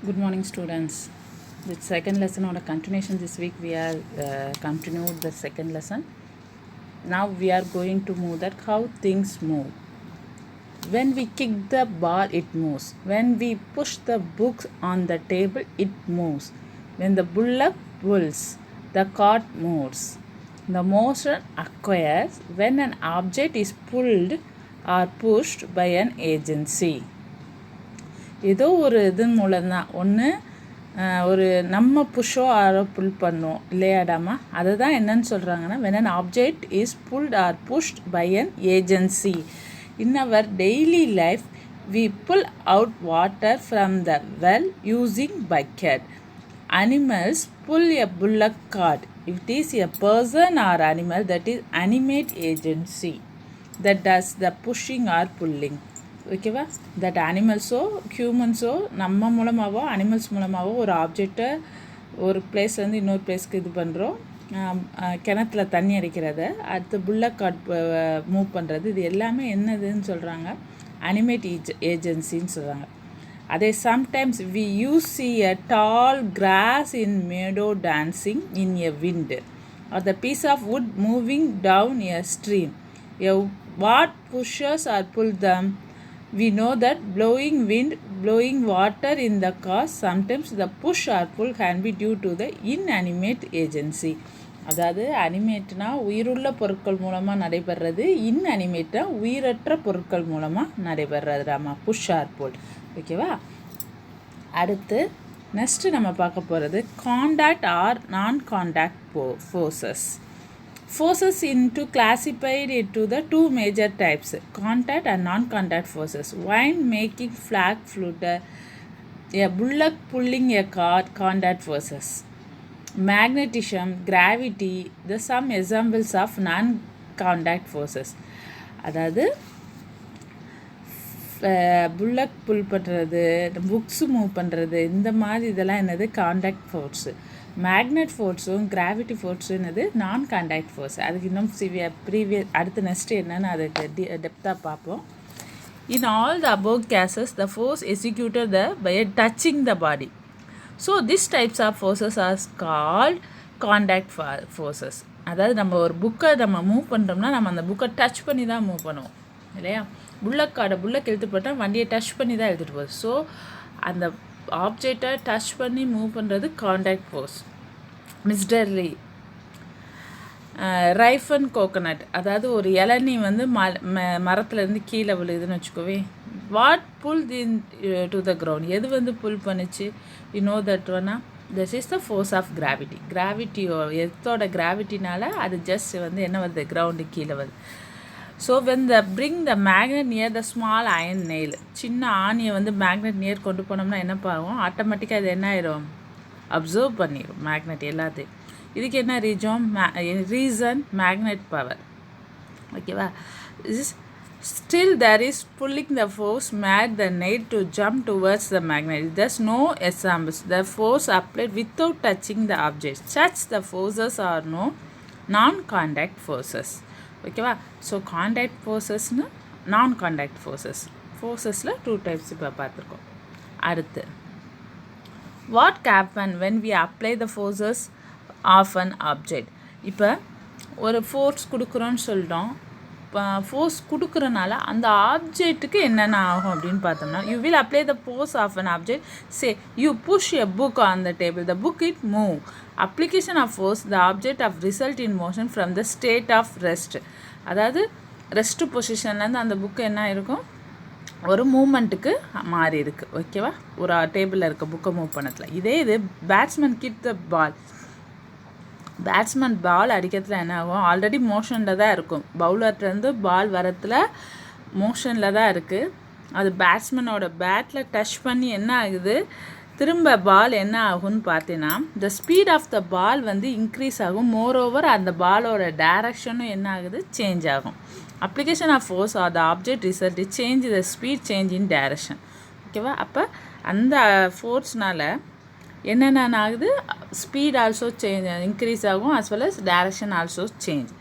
Good morning, students. The second lesson on a continuation this week we are continued the second lesson. Now we are going to move that how things move. When we kick the ball, it moves. When we push the books on the table, it moves. When the bullock pulls, the cart moves. The motion occurs when an object is pulled or pushed by an agency. ஏதோ ஒரு இதன் மூலம்தான் ஒன்று ஒரு நம்ம புஷ்ஷோ ஆரோ புல் பண்ணோம் இல்லையாடாமா அதை தான் என்னன்னு சொல்கிறாங்கன்னா when an object is pulled or pushed by an agency. In our daily life we pull out water from the well using bucket. Animals pull a bullock cart. If it is a person or animal, that is animate agency that does the pushing or pulling. ஓகேவா that அனிமல்ஸோ ஹியூமன்ஸோ நம்ம மூலமாகவோ animals மூலமாகவோ ஒரு ஆப்ஜெக்டை ஒரு பிளேஸ்லேருந்து இன்னொரு பிளேஸ்க்கு இது பண்ணுறோம். கிணத்துல தண்ணி அடிக்கிறத அடுத்து புல்லக் கார்ட் மூவ் பண்ணுறது இது எல்லாமே என்னதுன்னு சொல்கிறாங்க அனிமேட் ஏஜென்சின்னு சொல்கிறாங்க. அதே sometimes we use see a doll grass in meadow dancing in a wind or the piece of wood moving down a stream. A what pushers or pull them. We know that blowing wind, blowing water in the car, sometimes the push or pull can be due to the inanimate agency. அதாவது அனிமேட்னா உயிருள்ள பொருட்கள் மூலமாக நடைபெறது, இன்அனிமேட்னா உயிரற்ற பொருட்கள் மூலமாக நடைபெறதுடாமா push R புல். ஓகேவா அடுத்து next நம்ம பார்க்க போகிறது காண்டாக்ட் ஆர் நான் contact forces. Forces into classified into the two major types, contact and non-contact forces. Wind making flag flutter, a bullock pulling a cart, contact forces. Magnetism, gravity, the some examples of non-contact forces. அதாவது bullock புல் பண்ணுறது, books move பண்ணுறது, இந்த மாதிரி இதெல்லாம் என்னது contact force. Magnet ஃபோர்ஸும் gravity ஃபோர்ஸும் என்னது நான் contact force. அதுக்கு இன்னும் அடுத்த நெக்ஸ்ட்டு என்னென்னு அதுக்கு டெப்த்தாக பார்ப்போம். In all the above cases the force executed by touching the body. So this types of forces are called contact forces. அதாவது நம்ம ஒரு புக்கை நம்ம மூவ் பண்ணுறோம்னா நம்ம அந்த புக்கை டச் பண்ணி தான் மூவ் பண்ணுவோம் இல்லையா. புல்லக் எழுத்து போட்டால் வண்டியை டச் பண்ணி தான் எழுத்துட்டு போகுது. ஸோ அந்த ஆப்ஜெக்டை டச் பண்ணி மூவ் பண்ணுறது contact force. Mister Lee ripe and coconut, அதாவது ஒரு இளநீ வந்து மரத்துலேருந்து கீழே விழுதுன்னு வச்சுக்கோவே. What pull in to the ground, எது வந்து புல் பண்ணிச்சு. யூ நோ தட் ஒன்னா this is the force of gravity. கிராவிட்டியோ எத்தோட கிராவிட்டினால அது ஜஸ்ட் வந்து என்ன வருது கிரவுண்டு கீழே வருது. So when bring the magnet near the small iron nail, சின்ன ஆணியை வந்து மேக்னெட் நியர் கொண்டு போனோம்னா என்ன ஆகும், ஆட்டோமேட்டிக்காக இது என்ன ஆயிரும் அப்சர்வ் பண்ணிடும் மேக்னெட் எல்லாத்தையும். இதுக்கு என்ன ரீசன் மேக்னெட் பவர். ஓகேவா. Still there is pulling the force made the nail to jump towards the magnet. There's no examples. The force applied without touching the object. Such the forces are no non-contact forces. ஓகேவா. So contact ஃபோர்ஸஸ்னு non contact ஃபோர்ஸஸில் two types இப்போ பார்த்துருக்கோம். அடுத்து what happen when we apply the forces of an object. இப்போ ஒரு force கொடுக்குறோன்னு சொல்லிட்டோம். இப்போ ஃபோர்ஸ் கொடுக்குறனால அந்த ஆப்ஜெக்ட்டுக்கு என்னென்ன ஆகும் அப்படின்னு பார்த்தோம்னா you will apply the force of an object. Say you push a book on the table, the book it move. Application of force, the object of result in motion from the state of rest. அதாவது rest பொசிஷன்லேருந்து அந்த book என்ன இருக்கும் ஒரு மூமெண்ட்டுக்கு மாறி இருக்குது. ஓகேவா. ஒரு டேபிளில் இருக்க புக்கை மூவ் பண்ணதில். இதே இது பேட்ஸ்மேன் கிட் த பால். பேட்ஸ்மேன் பால் அடிக்கிறதுல என்ன ஆகும் ஆல்ரெடி மோஷனில் தான் இருக்கும். பவுலர்லேருந்து பால் வரத்தில் மோஷனில் தான் இருக்குது. அது பேட்ஸ்மேனோட பேட்டில் டச் பண்ணி என்ன ஆகுது திரும்ப பால் என்ன ஆகும்னு பார்த்தீங்கன்னா த ஸ்பீட் ஆஃப் த பால் வந்து இன்க்ரீஸ் ஆகும். மோர் ஓவர் அந்த பாலோட டைரக்ஷனும் என்ன ஆகுது சேஞ்ச் ஆகும். Application of force or the object result change the speed change in direction. ஓகேவா. அப்போ அந்த ஃபோர்ஸ்னால் என்னென்ன ஆகுது ஸ்பீட் ஆல்சோ சேஞ்ச் இன்க்ரீஸ் ஆகும் as well as direction also change.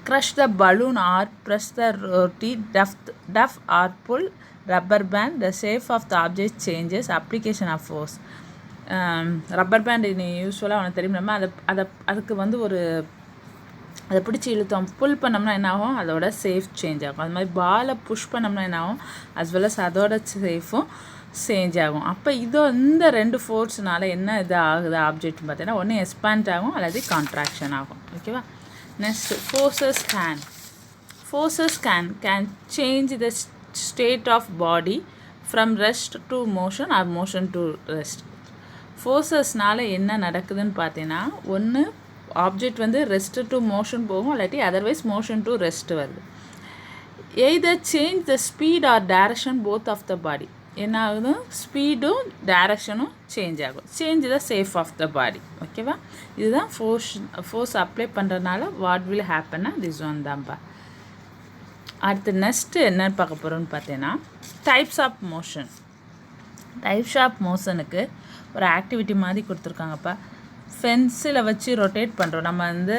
crush the balloon or press the roti, duff or pull rubber band, the shape of the object changes, application of force. Rubber band நீ யூஸ்வலாக உனக்கு தெரியும். நம்ம அதுக்கு வந்து ஒரு அதை பிடிச்சி இழுத்தோம் புல் பண்ணோம்னா என்ன ஆகும், அதோட சேஃப் சேஞ்ச் ஆகும். அது மாதிரி பாலை புஷ் பண்ணோம்னா என்ன ஆகும், அஸ் வெல் அஸ் அதோட சேஃபும் சேஞ்ச் ஆகும். அப்போ இந்த 2 ஃபோர்ஸ்னால என்ன இது ஆகுது ஆப்ஜெக்ட்னு பார்த்தீங்கன்னா, ஒன்று எக்ஸ்பேண்ட் ஆகும் அல்லது கான்ட்ராக்ஷன் ஆகும். ஓகேவா. Next forces can change the state of body from rest to motion or motion to rest. ஃபோர்ஸஸ்னால என்ன நடக்குதுன்னு பார்த்தீங்கன்னா, ஒன்று ஆப்ஜெக்ட் வந்து ரெஸ்ட் டு மோஷன் போகும், இல்லாட்டி அதர்வைஸ் மோஷன் டு ரெஸ்ட் வருது. Either change the speed or direction both of the body. என்ன ஆகுது, ஸ்பீடும் டைரக்ஷனும் சேஞ்ச் ஆகும். Change the shape of the body. ஓகேவா. இதுதான் ஃபோர்ஸ் அப்ளை பண்ணுறதுனால வாட் வில் ஹேப்பன்னா திஸ் ஒன் தான்ப்பா. அடுத்து நெக்ஸ்ட்டு என்னன்னு பார்க்க போகிறோன்னு பார்த்தீங்கன்னா, types of motion. Types of மோஷனுக்கு ஒரு ஆக்டிவிட்டி மாதிரி கொடுத்துருக்காங்கப்பா. ஃபென்சில் வச்சு ரொட்டேட் பண்ணுறோம். நம்ம வந்து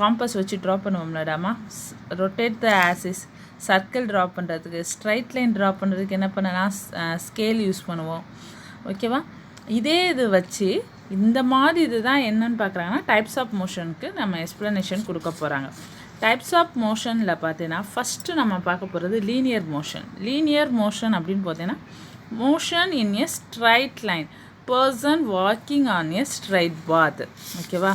காம்பஸ் வச்சு ட்ரா பண்ணுவோம்லடாமா. Rotate the axis. Circle draw பண்ணுறதுக்கு, ஸ்ட்ரைட் லைன் ட்ரா பண்ணுறதுக்கு என்ன பண்ணலாம், ஸ்கேல் யூஸ் பண்ணுவோம். ஓகேவா. இதே இது வச்சு இந்த மாதிரி இது தான் என்னன்னு பார்க்குறாங்கன்னா, டைப்ஸ் ஆஃப் மோஷனுக்கு நம்ம எக்ஸ்ப்ளனேஷன் கொடுக்க போகிறாங்க. டைப்ஸ் ஆஃப் மோஷனில் பார்த்தீங்கன்னா, ஃபஸ்ட்டு நம்ம பார்க்க போகிறது லீனியர் மோஷன். லீனியர் மோஷன் அப்படின்னு பார்த்தீங்கன்னா, motion in a straight line, person walking on a straight path. ஓகேவா.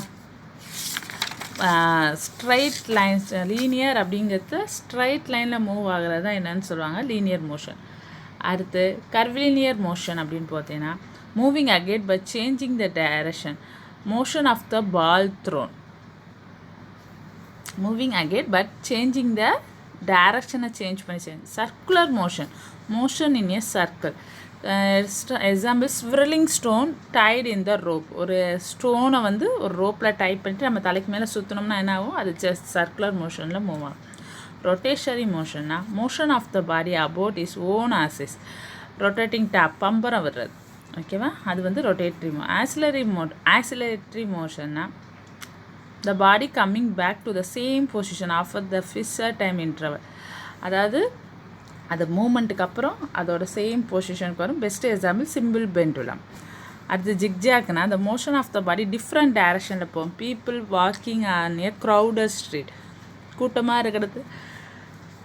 ஸ்ட்ரைட் லைன்ஸ் லீனியர் அப்படிங்கிறது ஸ்ட்ரைட் லைனில் மூவ் ஆகிறது தான் என்னன்னு சொல்லுவாங்க லீனியர் மோஷன். அடுத்து கர்விலினியர் மோஷன் அப்படின்னு பார்த்தீங்கன்னா, moving ahead by changing the direction, motion of the ball thrown. Moving ahead but changing the டைரக்ஷனை சேஞ்ச் பண்ணி circular motion, motion in a circle. Example swirling stone tied in the rope. ஒரு ஸ்டோனை வந்து ஒரு ரோப்பில் type பண்ணிட்டு நம்ம தலைக்கு மேலே சுற்றினோம்னா என்ன ஆகும், அது ஜஸ்ட் சர்க்குலர் மோஷனில் மூவ் ஆகும். ரொட்டேஷனரி மோஷன்னா, motion of the body about is own axis. Rotating top பம்பரம் வர்றது. ஓகேவா. அது வந்து ரொட்டேட்ரி ஆக்சிலரேட்டரி மோஷன்னா, the body coming back to the same position after the fixed time interval. அதாவது அது மூமெண்ட்டுக்கு அப்புறம் அதோட சேம் பொசிஷனுக்கு வரும். Best example simple pendulum. அடுத்து ஜிக்ஜாக்னா, the motion of the body different டைரக்ஷனில் போகும். People walking on a crowded street. கூட்டமாக இருக்கிறது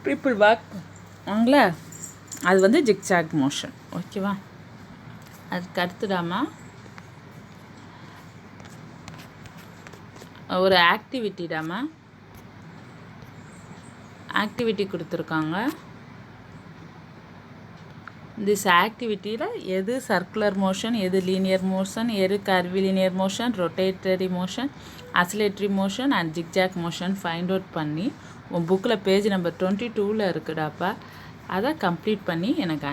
பீப்புள் வாக் வாங்கள, அது வந்து ஜிக்ஜாக் மோஷன். ஓகேவா. அதுக்கு அடுத்துடாமா ஒரு ஆக்டிவிட்டி கொடுத்துருக்காங்க. திஸ் ஆக்டிவிட்டியில் எது சர்க்குலர் மோஷன், எது லீனியர் மோஷன், எது curvilinear motion, rotatory motion, oscillatory motion and zigzag motion find out பண்ணி உன் புக்கில் பேஜ் நம்பர் 22 இருக்குடாப்பா. அதை கம்ப்ளீட் பண்ணி எனக்கு